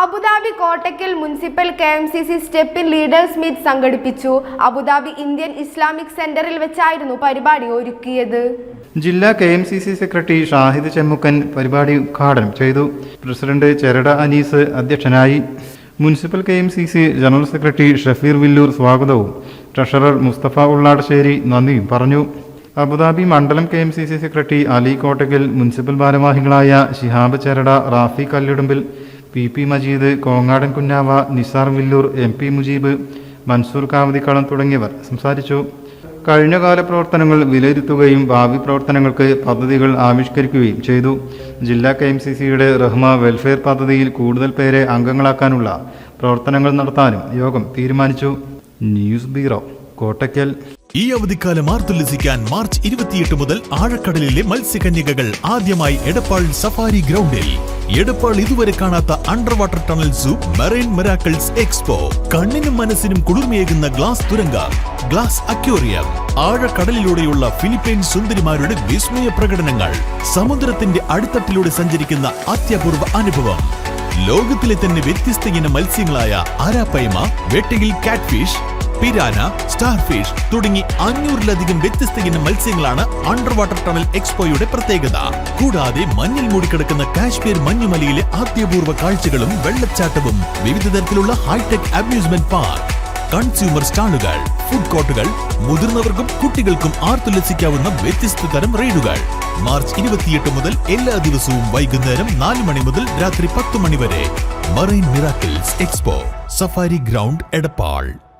Abu Dhabi Kottakkal municipal KMCC step in leaders meet സംഘടിപ്പിച്ചു. Abu Dhabi Indian Islamic സെന്ററിൽ വെച്ചായിരുന്നു പരിപാടി ഒരുക്കിയത്. ജില്ലാ KMCC സെക്രട്ടറി ഷാഹിദ് ചെമ്മുക്കൻ പരിപാടി ഉദ്ഘാടനം ചെയ്തു. പ്രസിഡന്റ് ചെരട അനീസ് അധ്യക്ഷനായി. Municipal KMCC general secretary Shafeer Villur സ്വാഗതവും ട്രഷറർ മുസ്തഫ ഉള്ളാടശ്ശേരി നന്ദിയും പറഞ്ഞു. അബുദാബി മണ്ഡലം KMCC secretary Ali Kottakkal, municipal ഭാരവാഹികളായ ശിഹാബ് ചെരട, റാഫി കല്ലിടുമ്പിൽ, PP മജീദ്, കോങ്ങാടൻ കുഞ്ഞാവ, നിസാർ വില്ലൂർ, MP മുജീബ്, മൻസൂർ കാവതിക്കളം തുടങ്ങിയവർ സംസാരിച്ചു. കഴിഞ്ഞകാല പ്രവർത്തനങ്ങൾ വിലയിരുത്തുകയും ഭാവി പ്രവർത്തനങ്ങൾക്ക് പദ്ധതികൾ ആവിഷ്കരിക്കുകയും ചെയ്തു. ജില്ലാ KMCCയുടെ റഹ്മ വെൽഫെയർ പദ്ധതിയിൽ കൂടുതൽ പേരെ അംഗങ്ങളാക്കാനുള്ള പ്രവർത്തനങ്ങൾ നടത്താനും യോഗം തീരുമാനിച്ചു. News bureau, Kottakkal. ഈ അവധിക്കാലം ആർത്തുല്ലസിക്കാൻ മാർച്ച് 28 മുതൽ ആഴക്കടലിലെ മത്സ്യകന്യകകൾ ആദ്യമായി എടപ്പാൾ സഫാരി ഗ്രൗണ്ടിൽ. എടപ്പാൾ ഇതുവരെ കാണാത്ത under water tunnel zoo, marine miracles expo, കണ്ണിനും മനസ്സിനും കുളിർമയേകുന്ന ഗ്ലാസ് തുരങ്കം, ഗ്ലാസ് അക്വേറിയം, ആഴക്കടലിലൂടെയുള്ള ഫിലിപ്പൈൻ സുന്ദരിമാരുടെ വിസ്മയ പ്രകടനങ്ങൾ, സമുദ്രത്തിന്റെ അടിത്തട്ടിലൂടെ സഞ്ചരിക്കുന്ന അത്യപൂർവ അനുഭവം, ലോകത്തിലെ തന്നെ വ്യത്യസ്ത ഇനം മത്സ്യങ്ങളായ ആരാപ്പൈമ, വെട്ടയിൽ കാറ്റ്ഫിഷ്, പിരാന, സ്റ്റാർഫിഷ് തുടങ്ങി 500-ലധികം വ്യത്യസ്ത ഇനം മത്സ്യങ്ങളാണ് അണ്ടർ വാട്ടർ ടണൽ എക്സ്പോയുടെ പ്രത്യേകത. കൂടാതെ മഞ്ഞിൽ മൂടിക്കിടക്കുന്ന കാശ്മീർ മഞ്ഞുമലയിലെ അത്യപൂർവ കാഴ്ചകളും വെള്ളച്ചാട്ടവും, വിവിധ തരത്തിലുള്ള ഹൈടെക് അമ്യൂസ്മെന്റ് പാർക്ക്, കൺസ്യൂമർ സ്റ്റാളുകൾ, ഫുഡ് കോർട്ടുകൾ, മുതിർന്നവർക്കും കുട്ടികൾക്കും ആർത്തുല്ലസിക്കാവുന്ന വ്യത്യസ്ത തരം റൈഡുകൾ. മാർച്ച് 28 മുതൽ എല്ലാ ദിവസവും വൈകുന്നേരം 4 മണി മുതൽ രാത്രി 10 മണി വരെ. Marine miracles expo, safari ground, Edappal.